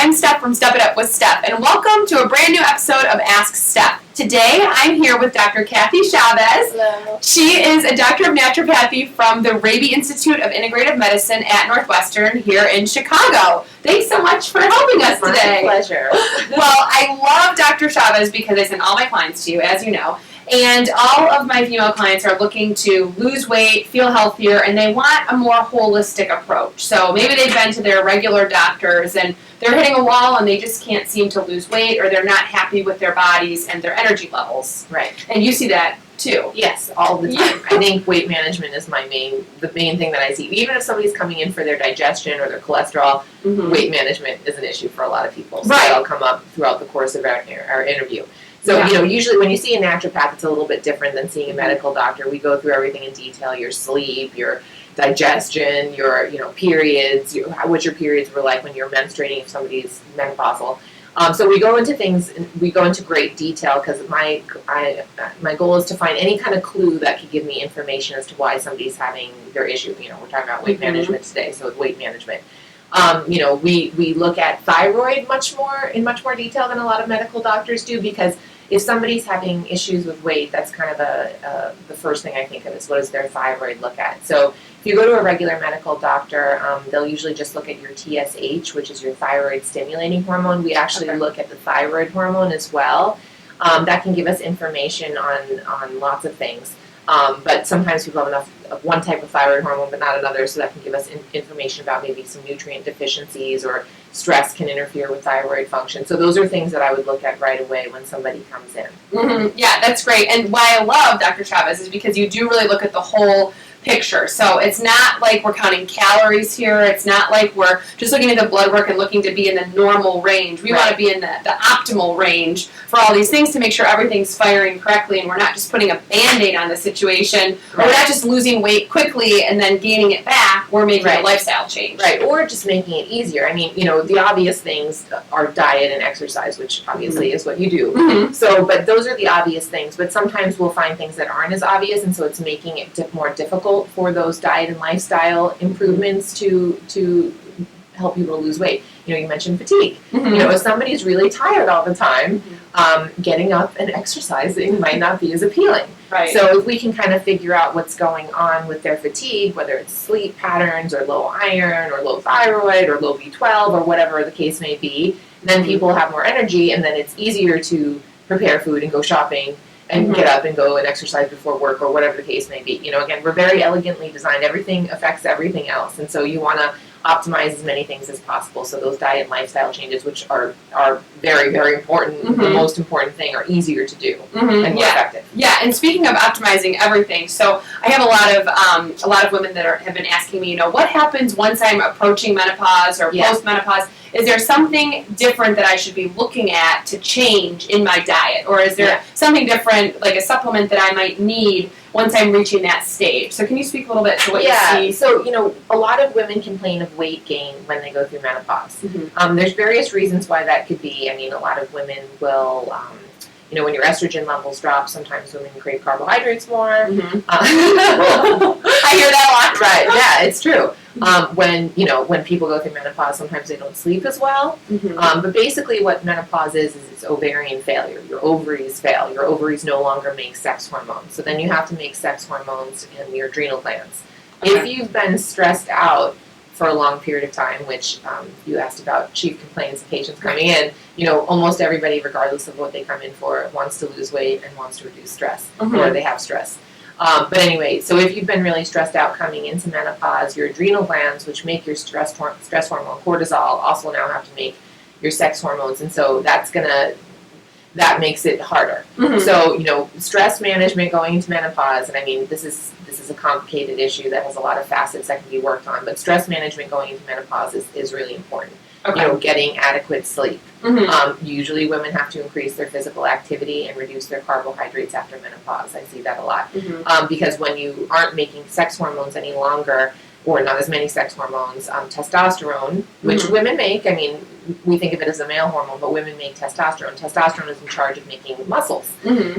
I'm Steph from Step It Up with Steph, and welcome to a brand new episode of Ask Steph. Today, I'm here with Dr. Kathy Chavez. Hello. She is a doctor of naturopathy from the Raby Institute of Integrative Medicine at Northwestern here in Chicago. Thanks so much for helping us today. My pleasure. Well, I love Dr. Chavez because I send all my clients to you, as you know. And all of my female clients are looking to lose weight, feel healthier, and they want a more holistic approach. So maybe they've been to their regular doctors and they're hitting a wall and they just can't seem to lose weight, or they're not happy with their bodies and their energy levels. Right. And you see that too. Yes, all the time. Yeah. I think weight management is the main thing that I see. Even if somebody's coming in for their digestion or their cholesterol, weight management is an issue for a lot of people. So Right. that'll come up throughout the course of our interview. So, usually when you see a naturopath, it's a little bit different than seeing a medical doctor. We go through everything in detail, your sleep, your digestion, your, periods, what your periods were like when you're menstruating, if somebody's menopausal. So we go into great detail because my goal is to find any kind of clue that could give me information as to why somebody's having their issue. We're talking about weight management today, so with weight management. We look at thyroid in much more detail than a lot of medical doctors do, because if somebody's having issues with weight, that's kind of the first thing I think of is what does their thyroid look at. So if you go to a regular medical doctor, they'll usually just look at your TSH, which is your thyroid stimulating hormone. We actually look at the thyroid hormone as well. That can give us information on lots of things. But sometimes people have enough of one type of thyroid hormone but not another, so that can give us information about maybe some nutrient deficiencies, or stress can interfere with thyroid function. So those are things that I would look at right away when somebody comes in. Mm-hmm. Yeah, that's great. And why I love Dr. Chavez is because you do really look at the whole picture. So it's not like we're counting calories here. It's not like we're just looking at the blood work and looking to be in the normal range. We want to be in the optimal range for all these things to make sure everything's firing correctly, and we're not just putting a Band-Aid on the situation, or we're not just losing weight quickly and then gaining it back. We're making a lifestyle change. Right, or just making it easier. I mean, the obvious things are diet and exercise, which obviously is what you do. Mm-hmm. So, but those are the obvious things. But sometimes we'll find things that aren't as obvious, and so it's making it more difficult for those diet and lifestyle improvements to help people lose weight. You mentioned fatigue. Mm-hmm. If somebody's really tired all the time, getting up and exercising might not be as appealing. Right. So if we can kind of figure out what's going on with their fatigue, whether it's sleep patterns or low iron or low thyroid or low B12 or whatever the case may be, then people have more energy, and then it's easier to prepare food and go shopping and get up and go and exercise before work or whatever the case may be. Again, we're very elegantly designed. Everything affects everything else. And so you want to optimize as many things as possible. So those diet and lifestyle changes, which are very, very important, the most important thing, are easier to do and more effective. Yeah, and speaking of optimizing everything, so I have a lot of women that have been asking me, what happens once I'm approaching menopause or post-menopause? Is there something different that I should be looking at to change in my diet? Or is there something different, like a supplement that I might need once I'm reaching that stage? So can you speak a little bit to what you see? So, a lot of women complain of weight gain when they go through menopause. There's various reasons why that could be. I mean, a lot of women will, when your estrogen levels drop, sometimes women crave carbohydrates more. I hear that a lot. Right, yeah, it's true. When people go through menopause, sometimes they don't sleep as well. But basically what menopause is it's ovarian failure. Your ovaries fail. Your ovaries no longer make sex hormones. So then you have to make sex hormones in your adrenal glands. Okay. If you've been stressed out for a long period of time, which you asked about chief complaints of patients coming in, almost everybody, regardless of what they come in for, wants to lose weight and wants to reduce stress, or they have stress. But anyway, so if you've been really stressed out coming into menopause, your adrenal glands, which make your stress hormone, cortisol, also now have to make your sex hormones, and so that makes it harder. So, stress management going into menopause, and I mean, this is a complicated issue that has a lot of facets that can be worked on, but stress management going into menopause is really important. Okay. Getting adequate sleep. Usually women have to increase their physical activity and reduce their carbohydrates after menopause. I see that a lot. Because when you aren't making sex hormones any longer, or not as many sex hormones, testosterone, which women make, I mean, we think of it as a male hormone, but women make testosterone. Testosterone is in charge of making muscles.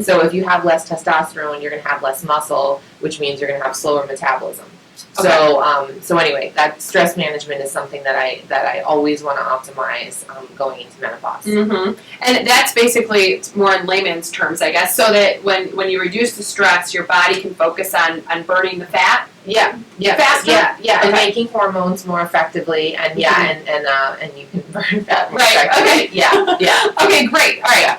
So if you have less testosterone, you're going to have less muscle, which means you're going to have slower metabolism. So anyway, that stress management is something that I always want to optimize going into menopause. And that's basically, it's more in layman's terms, I guess, so that when you reduce the stress, your body can focus on burning the fat. Faster. And making hormones more effectively, and and you can burn fat more effectively. Okay. Okay, great. All right.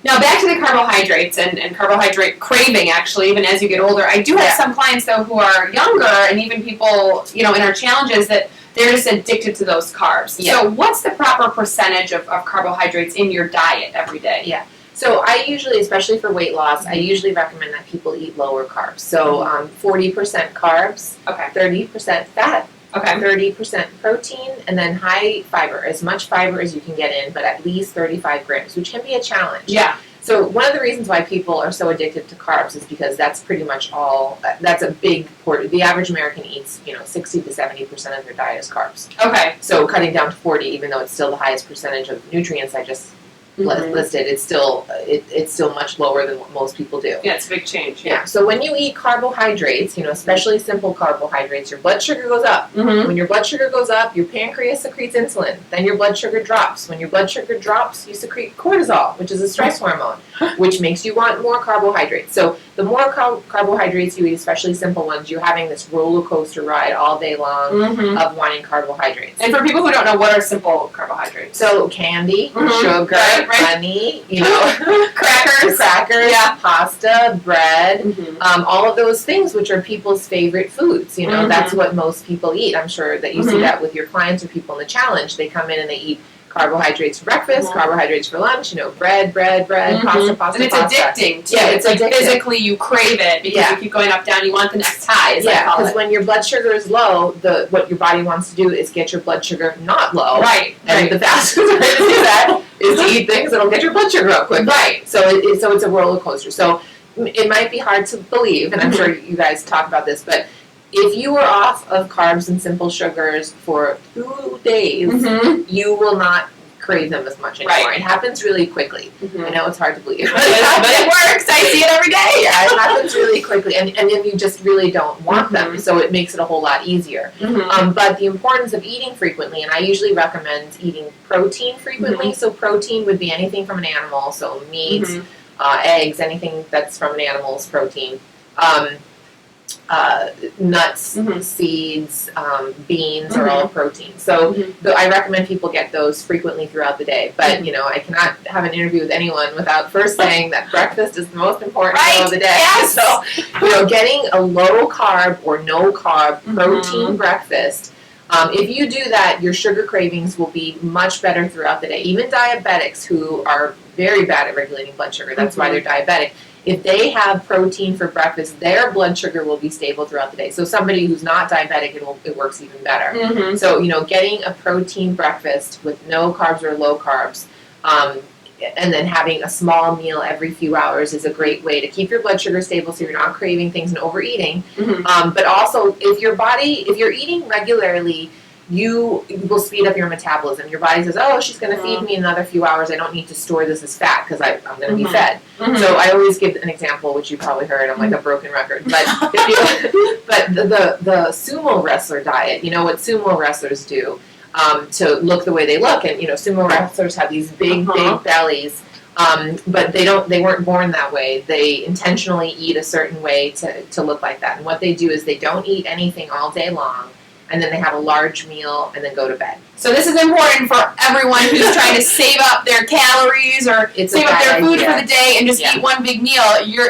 Now back to the carbohydrates and carbohydrate craving, actually, even as you get older. I do have some clients, though, who are younger, and even people, in our challenges, that they're just addicted to those carbs. So what's the proper percentage of carbohydrates in your diet every day? So I usually, especially for weight loss, I usually recommend that people eat lower carbs. So 40% carbs, 30% fat, 30% protein, and then high fiber, as much fiber as you can get in, but at least 35 grams, which can be a challenge. So one of the reasons why people are so addicted to carbs is because that's pretty much all, that's a big portion. The average American eats, 60 to 70% of their diet is carbs. So cutting down to 40, even though it's still the highest percentage of nutrients I just listed, it's still much lower than what most people do. It's a big change. So when you eat carbohydrates, especially simple carbohydrates, your blood sugar goes up. When your blood sugar goes up, your pancreas secretes insulin. Then your blood sugar drops. When your blood sugar drops, you secrete cortisol, which is a stress hormone, which makes you want more carbohydrates. So the more carbohydrates you eat, especially simple ones, you're having this roller coaster ride all day long of wanting carbohydrates. And for people who don't know, what are simple carbohydrates? So candy, sugar, honey, crackers, pasta, bread, all of those things, which are people's favorite foods. That's what most people eat. I'm sure that you see that with your clients or people in the challenge. They come in and they eat carbohydrates for breakfast, carbohydrates for lunch, bread, pasta, and it's addicting, too. It's like addictive. Physically you crave it because you keep going up, down, you want the next high, because when your blood sugar is low, what your body wants to do is get your blood sugar not low. And the fastest way to do that is to eat things that'll get your blood sugar up quick. So it's a roller coaster. So it might be hard to believe, and I'm sure you guys talk about this, but if you are off of carbs and simple sugars for 2 days, you will not crave them as much anymore. It happens really quickly. I know it's hard to believe, but it works. I see it every day. It happens really quickly, and then you just really don't want them, so it makes it a whole lot easier. But the importance of eating frequently, and I usually recommend eating protein frequently. So protein would be anything from an animal, so meat, eggs, anything that's from an animal is protein. Nuts, seeds, beans are all protein. So I recommend people get those frequently throughout the day. But, I cannot have an interview with anyone without first saying that breakfast is the most important meal of the day. So, getting a low carb or no carb protein breakfast, if you do that, your sugar cravings will be much better throughout the day. Even diabetics who are very bad at regulating blood sugar, that's why they're diabetic. If they have protein for breakfast, their blood sugar will be stable throughout the day. So somebody who's not diabetic, it works even better. So, getting a protein breakfast with no carbs or low carbs, and then having a small meal every few hours is a great way to keep your blood sugar stable so you're not craving things and overeating. But also, if you're eating regularly, you will speed up your metabolism. Your body says, oh, she's going to feed me in another few hours. I don't need to store this as fat because I'm going to be fed. So I always give an example, which you probably heard. I'm like a broken record. But the sumo wrestler diet, what sumo wrestlers do to look the way they look. And, sumo wrestlers have these big bellies. But they weren't born that way. They intentionally eat a certain way to look like that. And what they do is they don't eat anything all day long. And then they have a large meal and then go to bed. So this is important for everyone who's trying to save up their calories or save up their food for the day and just eat one big meal.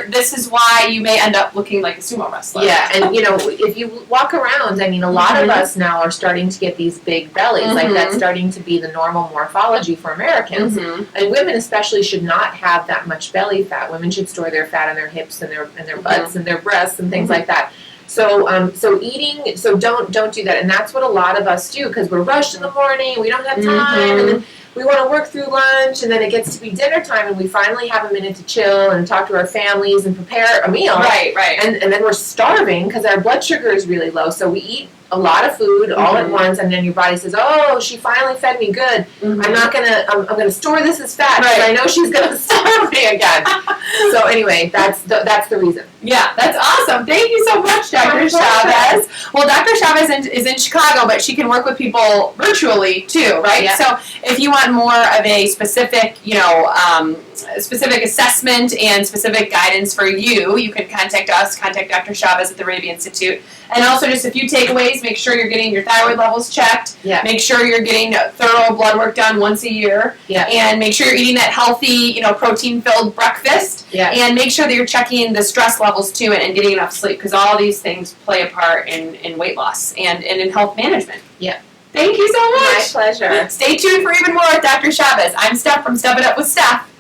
This is why you may end up looking like a sumo wrestler. And if you walk around, a lot of us now are starting to get these big bellies. Like that's starting to be the normal morphology for Americans. And women especially should not have that much belly fat. Women should store their fat on their hips and their butts and their breasts and things like that. So don't do that, and that's what a lot of us do because we're rushed in the morning, we don't have time, and then we want to work through lunch, and then it gets to be dinner time, and we finally have a minute to chill and talk to our families and prepare a meal. And then we're starving because our blood sugar is really low, so we eat a lot of food all at once, and then your body says, "Oh, she finally fed me good. I'm gonna store this as fat because I know she's gonna starve me again." So anyway, that's the reason. Yeah, that's awesome. Thank you so much, Dr. My pleasure. Chavez. Well, Dr. Chavez is in Chicago, but she can work with people virtually too, right? Yeah. So if you want more of a specific, specific assessment and specific guidance for you, you can contact us, contact Dr. Chavez at the Raby Institute. And also just a few takeaways, make sure you're getting your thyroid levels checked. Yeah. Make sure you're getting thorough blood work done once a year. Yeah. And make sure you're eating that healthy, protein-filled breakfast. Yeah. And make sure that you're checking the stress levels too and getting enough sleep, because all these things play a part in weight loss and in health management. Yeah. Thank you so much. My pleasure. Stay tuned for even more with Dr. Chavez. I'm Steph from Step It Up with Steph.